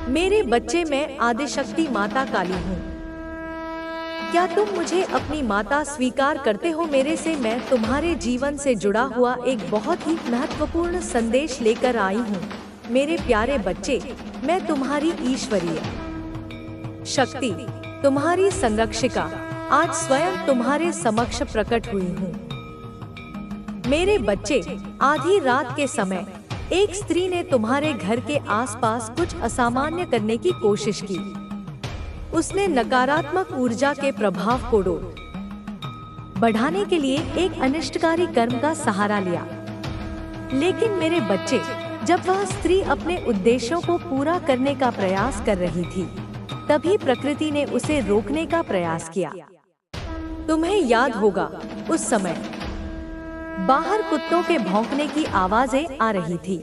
मेरे बच्चे, मैं आदिशक्ति माता काली हूँ। क्या तुम मुझे अपनी माता स्वीकार करते हो? मेरे से मैं तुम्हारे जीवन से जुड़ा हुआ एक बहुत ही महत्वपूर्ण संदेश लेकर आई हूँ। मेरे प्यारे बच्चे, मैं तुम्हारी ईश्वरीय शक्ति, तुम्हारी संरक्षिका, आज स्वयं तुम्हारे समक्ष प्रकट हुई हूँ। मेरे बच्चे, आधी रात के समय एक स्त्री ने तुम्हारे घर के आसपास कुछ असामान्य करने की कोशिश की। उसने नकारात्मक ऊर्जा के प्रभाव को बढ़ाने के लिए एक अनिष्टकारी कर्म का सहारा लिया। लेकिन मेरे बच्चे, जब वह स्त्री अपने उद्देश्यों को पूरा करने का प्रयास कर रही थी, तभी प्रकृति ने उसे रोकने का प्रयास किया। तुम्हें याद होगा, उस समय बाहर कुत्तों के भौंकने की आवाजें आ रही थी।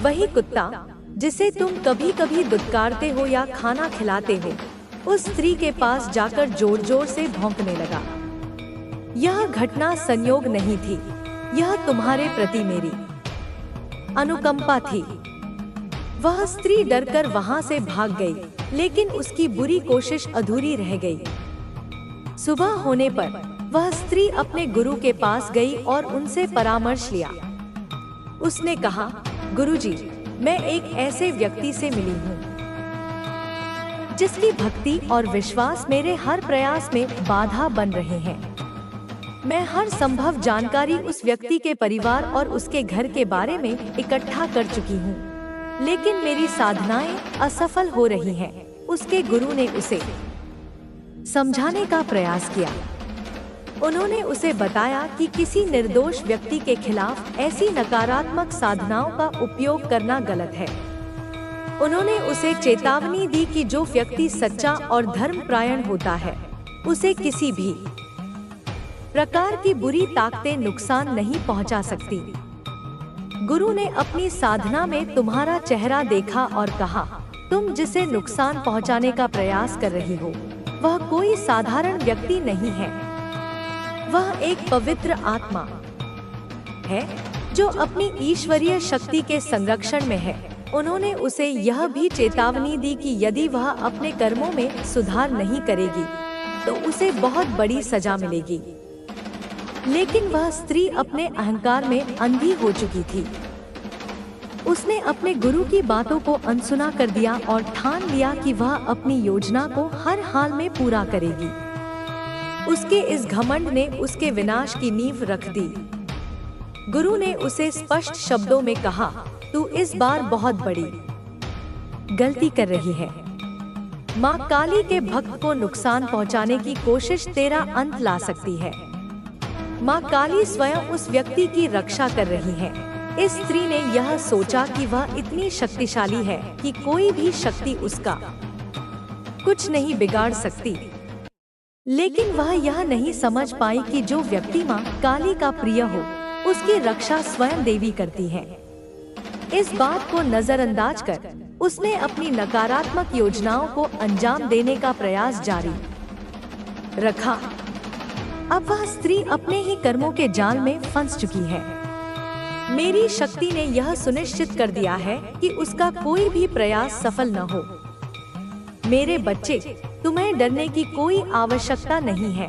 वही कुत्ता जिसे तुम कभी कभी दुत्कारते हो या खाना खिलाते हो, उस स्त्री के पास जाकर जोर जोर से भौंकने लगा। यह घटना संयोग नहीं थी, यह तुम्हारे प्रति मेरी अनुकंपा थी। वह स्त्री डरकर वहां से भाग गई, लेकिन उसकी बुरी कोशिश अधूरी रह गई। सुबह होने पर वह स्त्री अपने गुरु के पास गई और उनसे परामर्श लिया। उसने कहा, गुरुजी, मैं एक ऐसे व्यक्ति से मिली हूँ जिसकी भक्ति और विश्वास मेरे हर प्रयास में बाधा बन रहे हैं। मैं हर संभव जानकारी उस व्यक्ति के परिवार और उसके घर के बारे में इकट्ठा कर चुकी हूँ, लेकिन मेरी साधनाएं असफल हो रही हैं। उसके गुरु ने उसे समझाने का प्रयास किया। उन्होंने उसे बताया कि किसी निर्दोष व्यक्ति के खिलाफ ऐसी नकारात्मक साधनाओं का उपयोग करना गलत है। उन्होंने उसे चेतावनी दी कि जो व्यक्ति सच्चा और धर्मपरायण होता है, उसे किसी भी प्रकार की बुरी ताकतें नुकसान नहीं पहुंचा सकती। गुरु ने अपनी साधना में तुम्हारा चेहरा देखा और कहा, तुम जिसे नुकसान पहुंचाने का प्रयास कर रही हो, वह कोई साधारण व्यक्ति नहीं है। वह एक पवित्र आत्मा है जो अपनी ईश्वरीय शक्ति के संरक्षण में है। उन्होंने उसे यह भी चेतावनी दी कि यदि वह अपने कर्मों में सुधार नहीं करेगी, तो उसे बहुत बड़ी सजा मिलेगी। लेकिन वह स्त्री अपने अहंकार में अंधी हो चुकी थी। उसने अपने गुरु की बातों को अनसुना कर दिया और ठान लिया कि वह अपनी योजना को हर हाल में पूरा करेगी। उसके इस घमंड ने उसके विनाश की नींव रख दी। गुरु ने उसे स्पष्ट शब्दों में कहा, तू इस बार बहुत बड़ी गलती कर रही है। माँ काली के भक्त को नुकसान पहुँचाने की कोशिश तेरा अंत ला सकती है। माँ काली स्वयं उस व्यक्ति की रक्षा कर रही है। इस स्त्री ने यह सोचा कि वह इतनी शक्तिशाली है कि कोई भी शक्ति उसका कुछ नहीं बिगाड़ सकती। लेकिन वह यह नहीं समझ पाई कि जो व्यक्ति माँ काली का प्रिय हो, उसकी रक्षा स्वयं देवी करती है। इस बात को नजरअंदाज कर उसने अपनी नकारात्मक योजनाओं को अंजाम देने का प्रयास जारी रखा। अब वह स्त्री अपने ही कर्मों के जाल में फंस चुकी है। मेरी शक्ति ने यह सुनिश्चित कर दिया है कि उसका कोई भी प्रयास सफल न हो। मेरे बच्चे, तुम्हें डरने की कोई आवश्यकता नहीं है।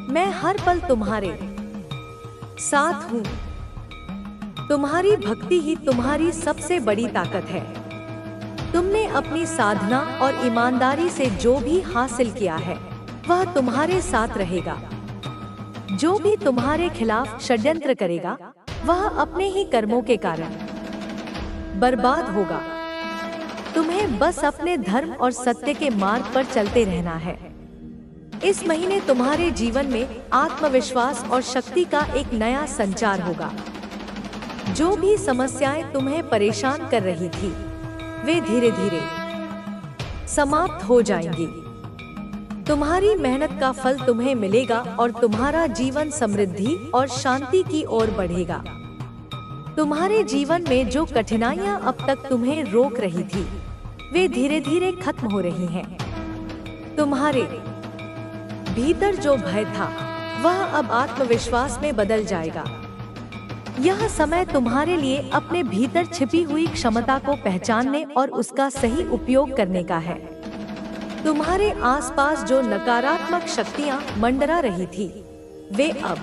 मैं हर पल तुम्हारे साथ हूँ। तुम्हारी भक्ति ही तुम्हारी सबसे बड़ी ताकत है। तुमने अपनी साधना और ईमानदारी से जो भी हासिल किया है, वह तुम्हारे साथ रहेगा। जो भी तुम्हारे खिलाफ षड्यंत्र करेगा, वह अपने ही कर्मों के कारण बर्बाद होगा। तुम्हें बस अपने धर्म और सत्य के मार्ग पर चलते रहना है। इस महीने तुम्हारे जीवन में आत्मविश्वास और शक्ति का एक नया संचार होगा। जो भी समस्याएं तुम्हें परेशान कर रही थी, वे धीरे धीरे समाप्त हो जाएंगी। तुम्हारी मेहनत का फल तुम्हें मिलेगा और तुम्हारा जीवन समृद्धि और शांति की ओर बढ़ेगा। तुम्हारे जीवन में जो कठिनाइयां अब तक तुम्हें रोक रही थी, वे धीरे धीरे खत्म हो रही हैं। तुम्हारे भीतर जो भय था, वह अब आत्मविश्वास में बदल जाएगा। यह समय तुम्हारे लिए अपने भीतर छिपी हुई क्षमता को पहचानने और उसका सही उपयोग करने का है। तुम्हारे आसपास जो नकारात्मक शक्तियां मंडरा रही थी, वे अब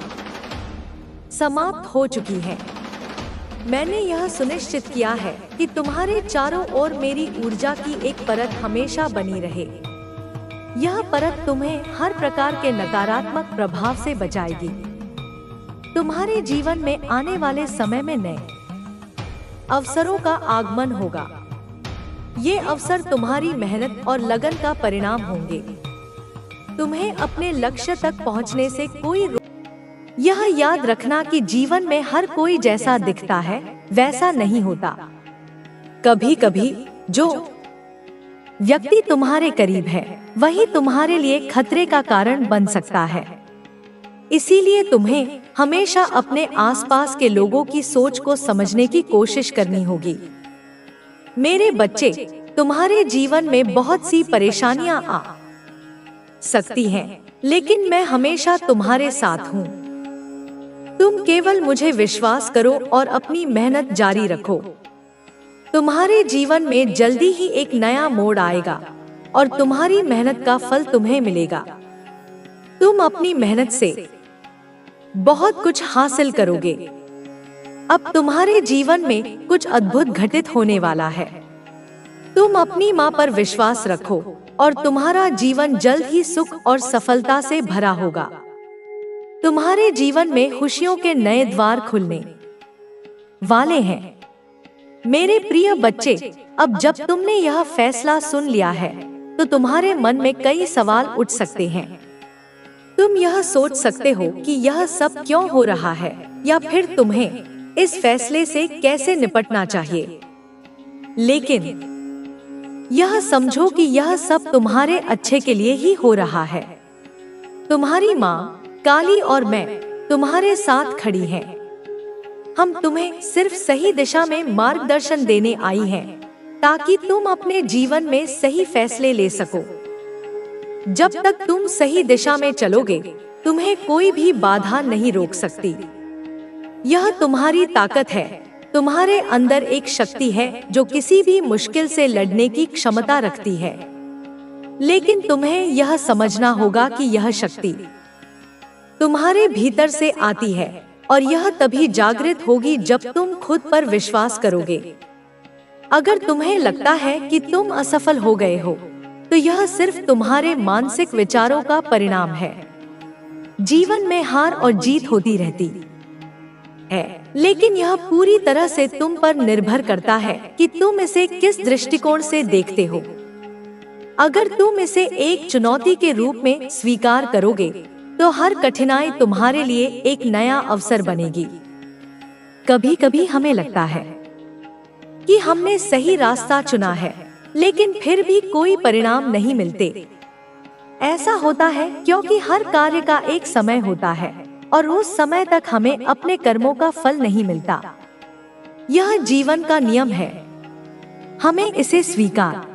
समाप्त हो चुकी हैं। मैंने यह सुनिश्चित किया है कि तुम्हारे चारों ओर मेरी ऊर्जा की एक परत हमेशा बनी रहे। यह परत तुम्हें हर प्रकार के नकारात्मक प्रभाव से बचाएगी। तुम्हारे जीवन में आने वाले समय में नए अवसरों का आगमन होगा। ये अवसर तुम्हारी मेहनत और लगन का परिणाम होंगे। तुम्हें अपने लक्ष्य तक पहुंचने से कोई यह याद रखना कि जीवन में हर कोई जैसा दिखता है वैसा नहीं होता। कभी कभी जो व्यक्ति तुम्हारे करीब है वही तुम्हारे लिए खतरे का कारण बन सकता है। इसीलिए तुम्हें हमेशा अपने आसपास के लोगों की सोच को समझने की कोशिश करनी होगी। मेरे बच्चे, तुम्हारे जीवन में बहुत सी परेशानियां आ सकती हैं, लेकिन मैं हमेशा तुम्हारे साथ हूँ। तुम केवल मुझे विश्वास करो और अपनी मेहनत जारी रखो। तुम्हारे जीवन में जल्दी ही एक नया मोड़ आएगा और तुम्हारी मेहनत का फल तुम्हें मिलेगा। तुम अपनी मेहनत से बहुत कुछ हासिल करोगे। अब तुम्हारे जीवन में कुछ अद्भुत घटित होने वाला है। तुम अपनी मां पर विश्वास रखो और तुम्हारा जीवन जल्द ही सुख और सफलता से भरा होगा। तुम्हारे जीवन में खुशियों के नए द्वार खुलने वाले हैं। मेरे प्रिय बच्चे, अब जब तुमने यह फैसला सुन लिया है तो तुम्हारे मन में कई सवाल उठ सकते हैं। तुम यह सोच सकते हो कि यह सब क्यों हो रहा है, या फिर तुम्हें इस फैसले से कैसे निपटना चाहिए। लेकिन यह समझो कि यह सब तुम्हारे अच्छे के लिए ही हो रहा है। तुम्हारी माँ काली और मैं तुम्हारे साथ खड़ी हैं। हम तुम्हें सिर्फ सही दिशा में मार्गदर्शन देने आई हैं, ताकि तुम अपने जीवन में सही फैसले ले सको। जब तक तुम सही दिशा में चलोगे, तुम्हें कोई भी बाधा नहीं रोक सकती। यह तुम्हारी ताकत है। तुम्हारे अंदर एक शक्ति है जो किसी भी मुश्किल से लड़ने की क्षमता रखती है। लेकिन तुम्हें यह समझना होगा कि यह शक्ति तुम्हारे भीतर से आती है और यह तभी जागृत होगी जब तुम खुद पर विश्वास करोगे। अगर तुम्हें लगता है कि तुम असफल हो गए हो, तो यह सिर्फ तुम्हारे मानसिक विचारों का परिणाम है। जीवन में हार और जीत होती रहती है, लेकिन यह पूरी तरह से तुम पर निर्भर करता है कि तुम इसे किस दृष्टिकोण से देखते हो। अगर तुम इसे एक चुनौती के रूप में स्वीकार करोगे, तो हर कठिनाई तुम्हारे लिए एक नया अवसर बनेगी। कभी कभी हमें लगता है कि हमने सही रास्ता चुना है, लेकिन फिर भी कोई परिणाम नहीं मिलते। ऐसा होता है क्योंकि हर कार्य का एक समय होता है और उस समय तक हमें अपने कर्मों का फल नहीं मिलता। यह जीवन का नियम है। हमें इसे स्वीकार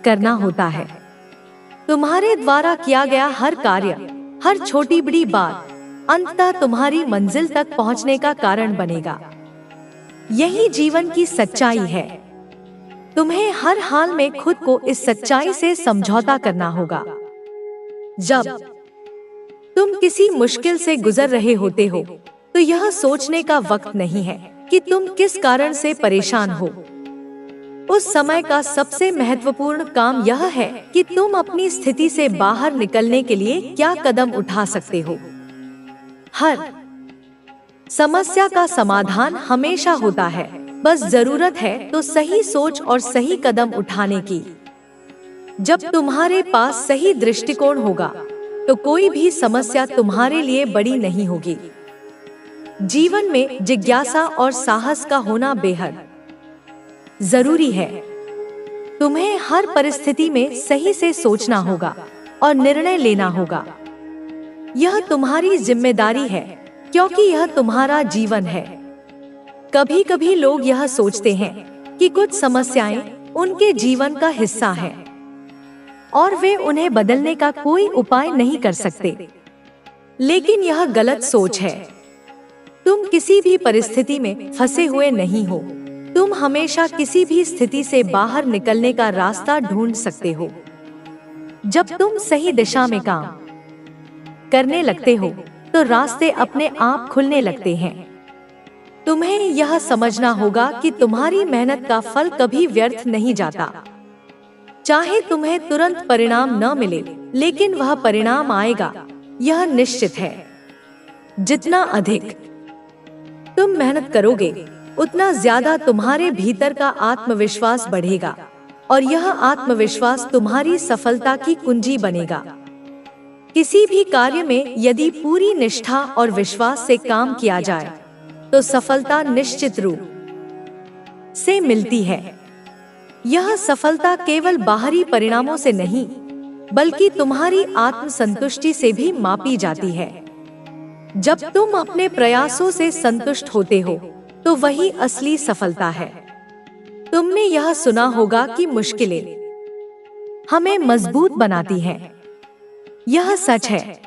करना होता है। तुम्हारे द्वारा किया गया हर कार्य, हर छोटी बड़ी बात अंततः तुम्हारी मंजिल तक पहुंचने का कारण बनेगा। यही जीवन की सच्चाई है। तुम्हें हर हाल में खुद को इस सच्चाई से समझौता करना होगा। जब तुम किसी मुश्किल से गुजर रहे होते हो, तो यह सोचने का वक्त नहीं है कि तुम किस कारण से परेशान हो। उस समय का सबसे महत्वपूर्ण काम यह है कि तुम अपनी स्थिति से बाहर निकलने के लिए क्या कदम उठा सकते हो। हर समस्या का समाधान हमेशा होता है, बस जरूरत है तो सही सोच और सही कदम उठाने की। जब तुम्हारे पास सही दृष्टिकोण होगा, तो कोई भी समस्या तुम्हारे लिए बड़ी नहीं होगी। जीवन में जिज्ञासा और साहस का होना बेहद जरूरी है। तुम्हें हर परिस्थिति में सही से सोचना होगा और निर्णय लेना होगा। यह तुम्हारी जिम्मेदारी है, क्योंकि यह तुम्हारा जीवन है। कभी कभी लोग यह सोचते हैं कि कुछ समस्याएं उनके जीवन का हिस्सा हैं और वे उन्हें बदलने का कोई उपाय नहीं कर सकते। लेकिन यह गलत सोच है। तुम किसी भी परिस्थिति में फंसे हुए नहीं हो। तुम हमेशा किसी भी स्थिति से बाहर निकलने का रास्ता ढूंढ सकते हो। जब तुम सही दिशा में काम करने लगते हो तो रास्ते अपने आप खुलने लगते हैं। तुम्हें यह समझना होगा कि तुम्हारी मेहनत का फल कभी व्यर्थ नहीं जाता। चाहे तुम्हें तुरंत परिणाम न मिले, लेकिन वह परिणाम आएगा, यह निश्चित है। जितना अधिक तुम मेहनत करोगे, उतना ज्यादा तुम्हारे भीतर का आत्मविश्वास बढ़ेगा और यह आत्मविश्वास तुम्हारी सफलता की कुंजी बनेगा। किसी भी कार्य में यदि पूरी निष्ठा और विश्वास से काम किया जाए तो सफलता निश्चित रूप से मिलती है। यह सफलता केवल बाहरी परिणामों से नहीं, बल्कि तुम्हारी आत्मसंतुष्टि से भी मापी जाती है। जब तुम अपने प्रयासों से संतुष्ट होते हो तो वही असली सफलता है। तुमने यह सुना होगा कि मुश्किलें हमें मजबूत बनाती हैं। यह सच है।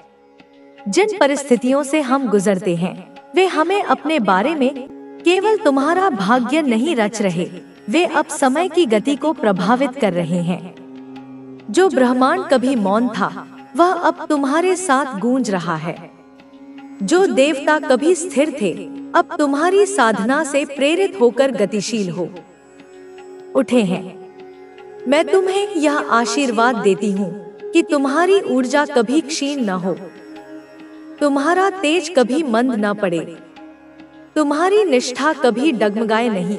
जिन परिस्थितियों से हम गुजरते हैं, वे हमें अपने बारे में केवल तुम्हारा भाग्य नहीं रच रहे, वे अब समय की गति को प्रभावित कर रहे हैं। जो ब्रह्मांड कभी मौन था, वह अब तुम्हारे साथ गूंज रहा है। जो देवता कभी स्थिर थे, अब तुम्हारी साधना से प्रेरित होकर गतिशील हो उठे हैं। मैं तुम्हें यह आशीर्वाद देती हूँ कि तुम्हारी ऊर्जा कभी क्षीण न हो, तुम्हारा तेज कभी मंद न पड़े, तुम्हारी निष्ठा कभी डगमगाए नहीं।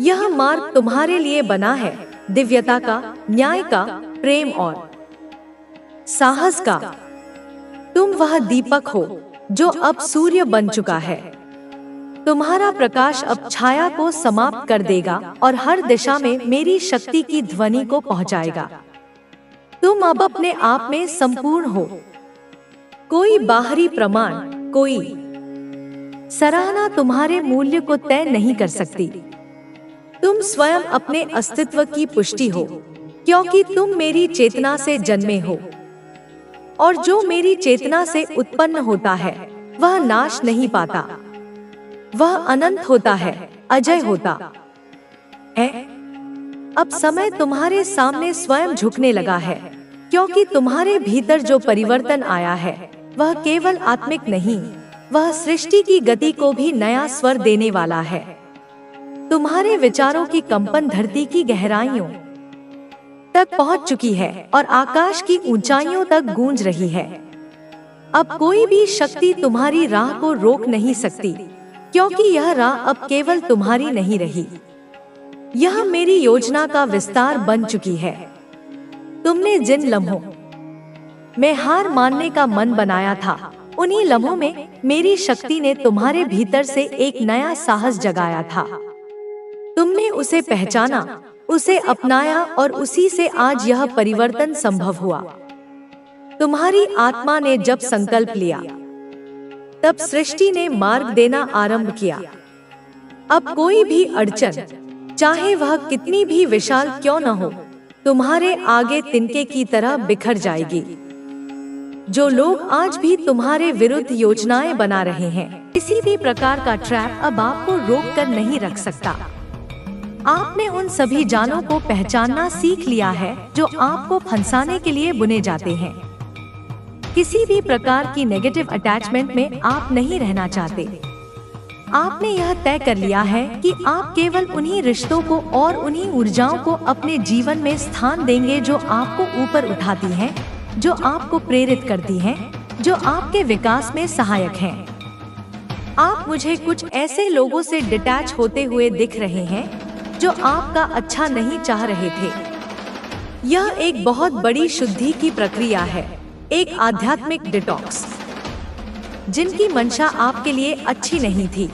यह मार्ग तुम्हारे लिए बना है, दिव्यता का, न्याय का, प्रेम और साहस का। तुम वह दीपक हो जो अब सूर्य बन चुका है। तुम्हारा प्रकाश अब छाया को समाप्त कर देगा और हर दिशा में मेरी शक्ति की ध्वनि को पहुंचाएगा। तुम अब अपने आप में संपूर्ण हो। कोई बाहरी प्रमाण, कोई सराहना तुम्हारे मूल्य को तय नहीं कर सकती। तुम स्वयं अपने अस्तित्व की पुष्टि हो, क्योंकि तुम मेरी चेतना से जन्मे हो और जो मेरी चेतना से उत्पन्न होता है वह नाश नहीं पाता, वह अनंत होता है, अजय होता है। अब समय तुम्हारे सामने स्वयं झुकने लगा है, क्योंकि तुम्हारे भीतर जो परिवर्तन आया है वह केवल आत्मिक नहीं, वह सृष्टि की गति को भी नया स्वर देने वाला है। तुम्हारे विचारों की कंपन धरती की गहराइयों तक पहुंच चुकी है और आकाश की ऊंचाइयों तक गूंज रही है। अब कोई भी शक्ति तुम्हारी राह को रोक नहीं सकती, क्योंकि यह राह अब केवल तुम्हारी नहीं रही, यह मेरी योजना का विस्तार बन चुकी है। तुमने जिन लम्हों में हार मानने का मन बनाया था, उन्हीं लम्हों में मेरी शक्ति ने तुम्हारे भीतर से एक नया साहस जगाया था। तुमने उसे पहचाना, उसे अपनाया और उसी से आज यह परिवर्तन संभव हुआ। तुम्हारी आत्मा ने जब संकल्प लिया, तब सृष्टि ने मार्ग देना आरंभ किया। अब कोई भी अड़चन, चाहे वह कितनी भी विशाल क्यों न हो, तुम्हारे आगे तिनके की तरह बिखर जाएगी। जो लोग आज भी तुम्हारे विरुद्ध योजनाएं बना रहे हैं, किसी भी प्रकार का ट्रैप अब आपको रोक कर नहीं रख सकता। आपने उन सभी जालों को पहचानना सीख लिया है जो आपको फंसाने के लिए बुने जाते हैं। किसी भी प्रकार की नेगेटिव अटैचमेंट में आप नहीं रहना चाहते। आपने यह तय कर लिया है कि आप केवल उन्हीं रिश्तों को और उन्हीं ऊर्जाओं को अपने जीवन में स्थान देंगे जो आपको ऊपर उठाती हैं, जो आपको प्रेरित करती हैं, जो आपके विकास में सहायक हैं। आप मुझे कुछ ऐसे लोगों से डिटैच होते हुए दिख रहे हैं जो आपका अच्छा नहीं चाह रहे थे। यह एक बहुत बड़ी शुद्धि की प्रक्रिया है, एक आध्यात्मिक डिटॉक्स, जिनकी मंशा आपके लिए अच्छी नहीं थी,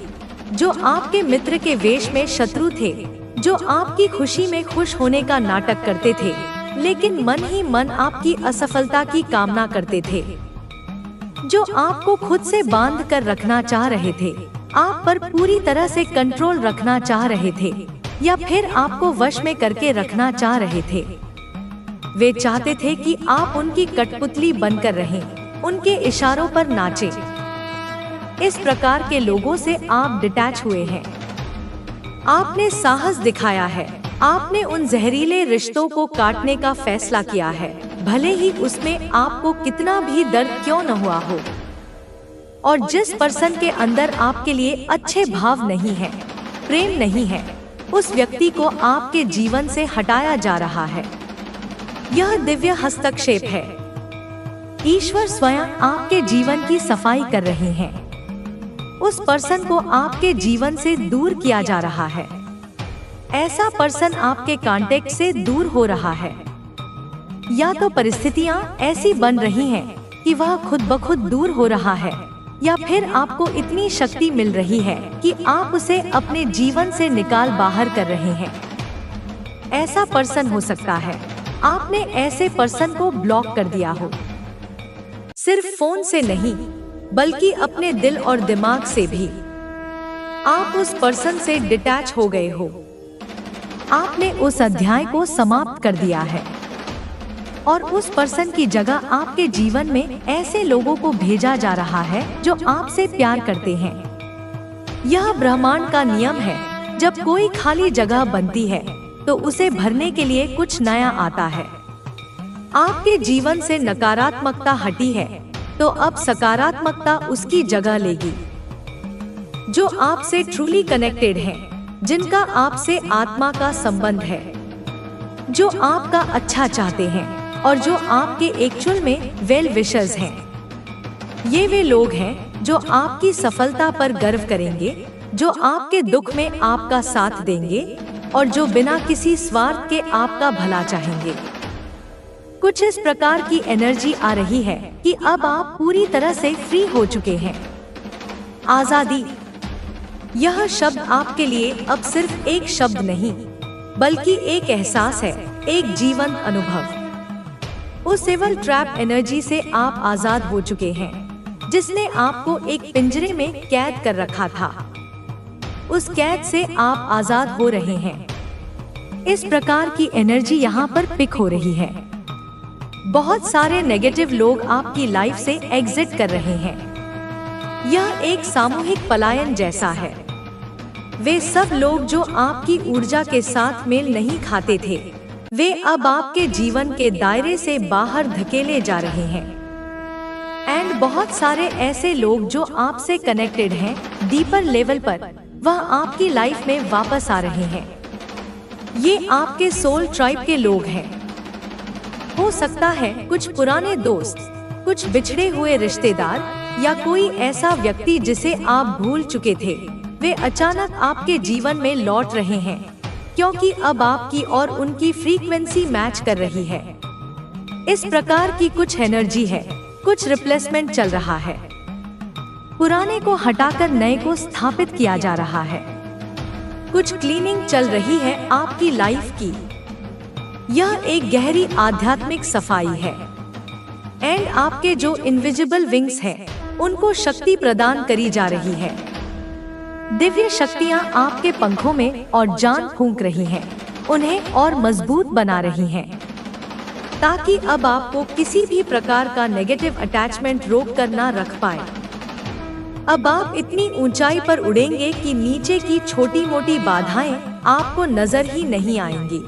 जो आपके मित्र के वेश में शत्रु थे, जो आपकी खुशी में खुश होने का नाटक करते थे, लेकिन मन ही मन आपकी असफलता की कामना करते थे, जो आपको खुद से बांध कर रखना चाह रहे थे, आप पर पूरी तरह से कंट्रोल रखना चाह रहे थे, या फिर आपको वश में करके रखना चाह रहे थे। वे चाहते थे कि आप उनकी कठपुतली बनकर रहें, उनके इशारों पर नाचें। इस प्रकार के लोगों से आप डिटैच हुए हैं। आपने साहस दिखाया है। आपने उन जहरीले रिश्तों को काटने का फैसला किया है, भले ही उसमें आपको कितना भी दर्द क्यों न हुआ हो। और जिस पर्सन के अंदर आपके लिए अच्छे भाव नहीं है, प्रेम नहीं है, उस व्यक्ति को आपके जीवन से हटाया जा रहा है। यह दिव्य हस्तक्षेप है। ईश्वर स्वयं आपके जीवन की सफाई कर रहे हैं। उस पर्सन को आपके जीवन से दूर किया जा रहा है। ऐसा पर्सन आपके कांटेक्ट से दूर हो रहा है, या तो परिस्थितियां ऐसी बन रही हैं कि वह खुद ब खुद दूर हो रहा है, या फिर आपको इतनी शक्ति मिल रही है कि आप उसे अपने जीवन से निकाल बाहर कर रहे हैं। ऐसा पर्सन हो सकता है आपने ऐसे पर्सन को ब्लॉक कर दिया हो। सिर्फ फोन से नहीं, बल्कि अपने दिल और दिमाग से भी आप उस पर्सन से डिटैच हो गए हो। आपने उस अध्याय को समाप्त कर दिया है और उस पर्सन की जगह आपके जीवन में ऐसे लोगों को भेजा जा रहा है जो आपसे प्यार करते हैं। यह ब्रह्मांड का नियम है। जब कोई खाली जगह बनती है तो उसे भरने के लिए कुछ नया आता है। आपके जीवन से नकारात्मकता हटी है तो अब सकारात्मकता उसकी जगह लेगी। जो आपसे ट्रूली कनेक्टेड हैं, जिनका आपसे आत्मा का संबंध है, जो आपका अच्छा चाहते हैं और जो आपके एक्चुअल में वेल विशर्स हैं, ये वे लोग हैं जो आपकी सफलता पर गर्व करेंगे, जो आपके दुख में आपका साथ देंगे और जो बिना किसी स्वार्थ के आपका भला चाहेंगे। कुछ इस प्रकार की एनर्जी आ रही है कि अब आप पूरी तरह से फ्री हो चुके हैं। आजादी, यह शब्द आपके लिए अब सिर्फ एक शब्द नहीं, बल्कि एक एहसास है, एक जीवन अनुभव। उस सिविल ट्रैप एनर्जी से आप आजाद हो चुके हैं, जिसने आपको एक पिंजरे में कैद कर रखा था। उस कैद से आप आजाद हो रहे हैं। इस प्रकार की एनर्जी यहाँ पर पिक हो रही है। बहुत सारे नेगेटिव लोग आपकी लाइफ से एग्जिट कर रहे हैं। यह एक सामूहिक पलायन जैसा है। वे सब लोग जो आपकी ऊर्जा के साथ मेल नहीं खाते थे, वे अब आपके जीवन के दायरे से बाहर धकेले जा रहे हैं। एंड बहुत सारे ऐसे लोग जो आपसे कनेक्टेड हैं डीपर लेवल पर, वह आपकी लाइफ में वापस आ रहे हैं। ये आपके सोल ट्राइब के लोग हैं। हो सकता है कुछ पुराने दोस्त, कुछ बिछड़े हुए रिश्तेदार या कोई ऐसा व्यक्ति जिसे आप भूल चुके थे, वे अचानक आपके जीवन में लौट रहे हैं, क्योंकि अब आपकी और उनकी फ्रीक्वेंसी मैच कर रही है। इस प्रकार की कुछ एनर्जी है, कुछ रिप्लेसमेंट चल रहा है। पुराने को हटाकर नए को स्थापित किया जा रहा है। कुछ क्लीनिंग चल रही है आपकी लाइफ की। यह एक गहरी आध्यात्मिक सफाई है। एंड आपके जो इनविजिबल विंग्स हैं, उनको शक्ति प्रदान करी जा रही है। दिव्य शक्तियाँ आपके पंखों में और जान फूंक रही हैं, उन्हें और मजबूत बना रही हैं, ताकि अब आपको किसी भी प्रकार का नेगेटिव अटैचमेंट रोक कर ना रख पाए। अब आप इतनी ऊंचाई पर उड़ेंगे कि नीचे की छोटी मोटी बाधाएं आपको नजर ही नहीं आएंगी।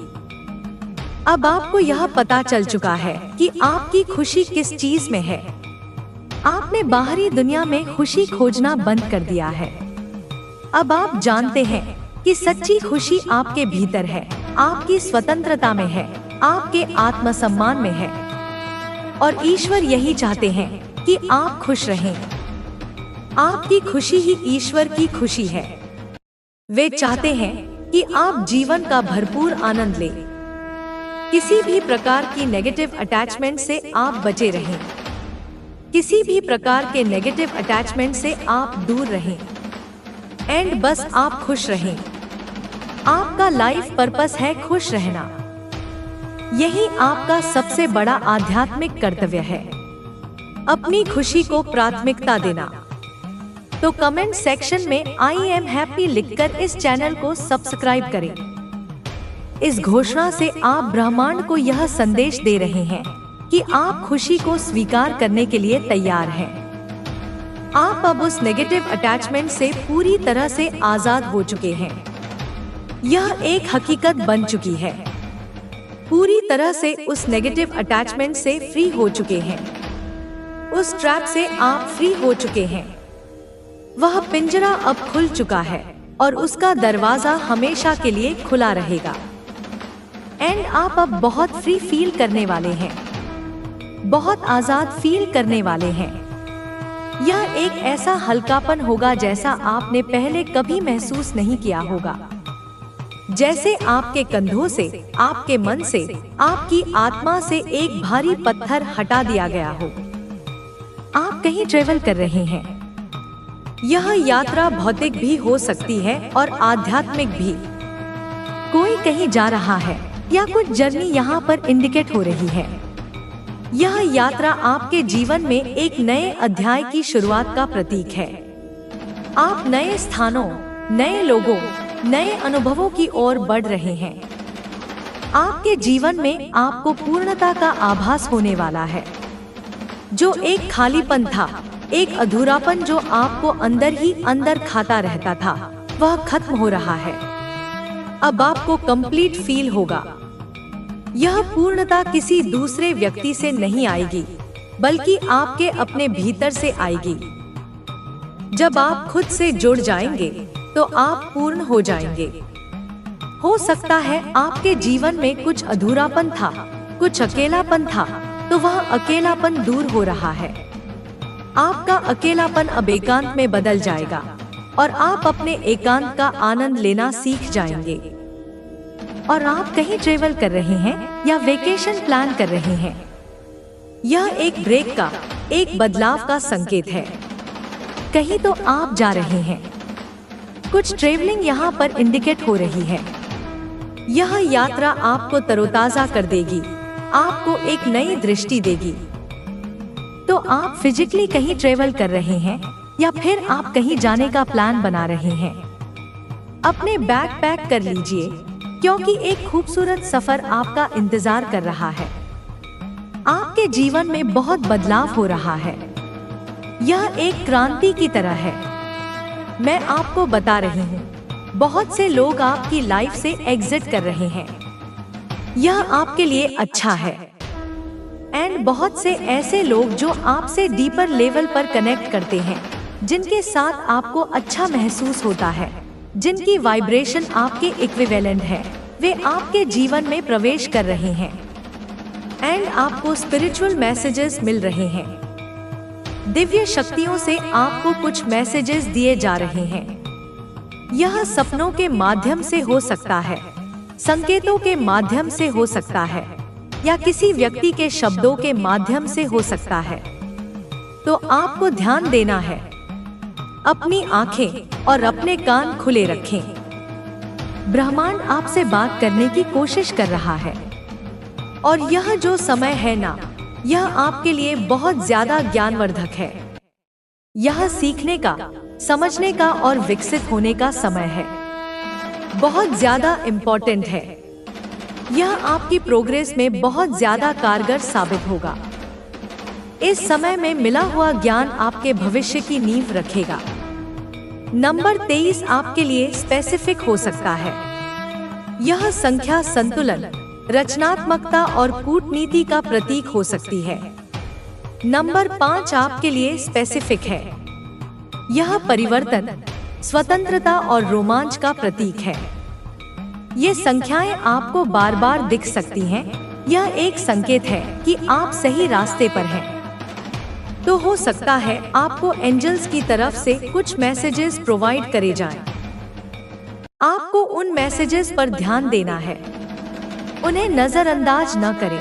अब आपको यह पता चल चुका है कि आपकी खुशी किस चीज में है। आपने बाहरी दुनिया में खुशी खोजना बंद कर दिया है। अब आप जानते हैं कि सच्ची खुशी आपके भीतर है, आपकी स्वतंत्रता में है, आपके आत्मसम्मान में है। और ईश्वर यही चाहते हैं कि आप खुश रहें। आपकी खुशी ही ईश्वर की खुशी है। वे चाहते हैं कि आप जीवन का भरपूर आनंद लें। किसी भी प्रकार की नेगेटिव अटैचमेंट से आप बचे रहें। किसी भी प्रकार के नेगेटिव अटैचमेंट से आप दूर रहें। एंड बस आप खुश रहें। आपका लाइफ पर्पस है खुश रहना। यही आपका सबसे बड़ा आध्यात्मिक कर्तव्य है, अपनी खुशी को प्राथमिकता देना। तो कमेंट सेक्शन में आई एम हैप्पी लिखकर इस चैनल को सब्सक्राइब करें। इस घोषणा से आप ब्रह्मांड को यह संदेश दे रहे हैं कि आप खुशी को स्वीकार करने के लिए तैयार हैं। आप अब उस नेगेटिव अटैचमेंट से पूरी तरह से आजाद हो चुके हैं। यह एक हकीकत बन चुकी है। पूरी तरह से उस नेगेटिव अटैचमेंट से फ्री हो चुके हैं। उस ट्रैप से आप फ्री हो चुके हैं। वह पिंजरा अब खुल चुका है और उसका दरवाजा हमेशा के लिए खुला रहेगा। एंड आप अब बहुत फ्री फील करने वाले हैं, बहुत आजाद फील करने वाले हैं। यह एक ऐसा हल्कापन होगा जैसा आपने पहले कभी महसूस नहीं किया होगा। जैसे आपके कंधों से, आपके मन से, आपकी आत्मा से एक भारी पत्थर हटा दिया गया हो। आप कहीं ट्रेवल कर रहे हैं। यह यात्रा भौतिक भी हो सकती है और आध्यात्मिक भी। कोई कहीं जा रहा है या कुछ जर्नी यहाँ पर इंडिकेट हो रही है। यह यात्रा आपके जीवन में एक नए अध्याय की शुरुआत का प्रतीक है। आप नए स्थानों, नए लोगों, नए अनुभवों की ओर बढ़ रहे हैं। आपके जीवन में आपको पूर्णता का आभास होने वाला है। जो एक खालीपन था, एक अधूरापन जो आपको अंदर ही अंदर खाता रहता था, वह खत्म हो रहा है। अब आपको कंप्लीट फील होगा। यह पूर्णता किसी दूसरे व्यक्ति से नहीं आएगी, बल्कि आपके अपने भीतर से आएगी। जब आप खुद से जुड़ जाएंगे, तो आप पूर्ण हो जाएंगे। हो सकता है आपके जीवन में कुछ अधूरापन था, कुछ अकेलापन था, तो वह अकेलापन दूर हो रहा है। आपका अकेलापन अब एकांत में बदल जाएगा और आप अपने एकांत का आनंद लेना सीख जाएंगे। और आप कहीं ट्रेवल कर रहे हैं या वेकेशन प्लान कर रहे हैं। यह एक ब्रेक का, एक बदलाव का संकेत है। कहीं तो आप जा रहे हैं। कुछ ट्रेवलिंग यहाँ पर इंडिकेट हो रही है। यह यात्रा आपको तरोताजा कर देगी, आपको एक नई दृष्टि देगी। तो आप फिजिकली कहीं ट्रेवल कर रहे हैं या फिर आप कहीं जाने का प्लान बना रहे हैं। अपने बैग पैक कर लीजिए, क्योंकि एक खूबसूरत सफर आपका इंतजार कर रहा है। आपके जीवन में बहुत बदलाव हो रहा है। यह एक क्रांति की तरह है। मैं आपको बता रही हूँ, बहुत से लोग आपकी लाइफ से एग्जिट कर रहे हैं। यह आपके लिए अच्छा है। एंड बहुत से ऐसे लोग जो आपसे डीपर लेवल पर कनेक्ट करते हैं, जिनके साथ आपको अच्छा महसूस होता है, जिनकी वाइब्रेशन आपके इक्विवेलेंट है, वे आपके जीवन में प्रवेश कर रहे हैं। एंड आपको स्पिरिचुअल मैसेजेस मिल रहे हैं। दिव्य शक्तियों से आपको कुछ मैसेजेस दिए जा रहे हैं। यह सपनों के माध्यम से हो सकता है, संकेतों के माध्यम से हो सकता है, या किसी व्यक्ति के शब्दों के माध्यम से हो सकता है। तो आपको ध्यान देना है। अपनी आंखें और अपने कान खुले रखें। ब्रह्मांड आपसे बात करने की कोशिश कर रहा है। और यह जो समय है ना, यह आपके लिए बहुत ज्यादा ज्ञानवर्धक है। यह सीखने का, समझने का और विकसित होने का समय है। बहुत ज्यादा इम्पोर्टेंट है। यह आपकी प्रोग्रेस में बहुत ज्यादा कारगर साबित होगा। इस समय में मिला हुआ ज्ञान आपके भविष्य की नींव रखेगा। नंबर 23 आपके लिए स्पेसिफिक हो सकता है। यह संख्या संतुलन, रचनात्मकता और कूटनीति का प्रतीक हो सकती है। नंबर 5 आपके लिए स्पेसिफिक है। यह परिवर्तन, स्वतंत्रता और रोमांच का प्रतीक है। ये संख्याएं आपको बार बार दिख सकती हैं। यह एक संकेत है कि आप सही रास्ते पर हैं। तो हो सकता है आपको एंजल्स की तरफ से कुछ मैसेजेस प्रोवाइड करे जाएं। आपको उन मैसेजेस पर ध्यान देना है, उन्हें नजरअंदाज न करें।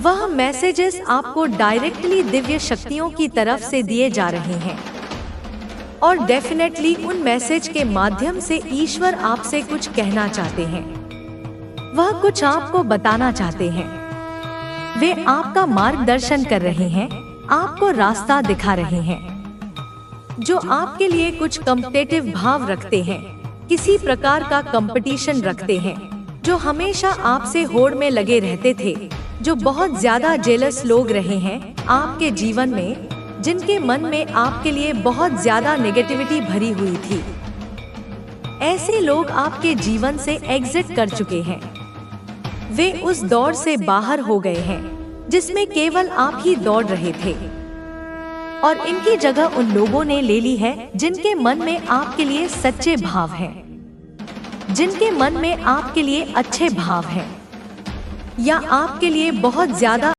वह मैसेजेस आपको डायरेक्टली दिव्य शक्तियों की तरफ से दिए जा रहे हैं। और डेफिनेटली उन मैसेज के माध्यम से ईश्वर आपसे कुछ कहना चाहते हैं। वह कुछ आपको बताना चाहते हैं। वे आपका मार्गदर्शन कर रहे हैं, आपको रास्ता दिखा रहे हैं। जो आपके लिए कुछ कॉम्पिटिटिव भाव रखते हैं, किसी प्रकार का कंपटीशन रखते हैं, जो हमेशा आपसे होड़ में लगे रहते थे, जो बहुत ज्यादा जेलस लोग रहे हैं आपके जीवन में, जिनके मन में आपके लिए बहुत ज्यादा नेगेटिविटी भरी हुई थी। ऐसे लोग आपके जीवन से एग्जिट कर चुके हैं। वे उस दौड़ से बाहर हो गए हैं जिसमें केवल आप ही दौड़ रहे थे, और इनकी जगह उन लोगों ने ले ली है जिनके मन में आपके लिए सच्चे भाव हैं, जिनके मन में आपके लिए अच्छे भाव हैं, या आपके लिए बहुत ज्यादा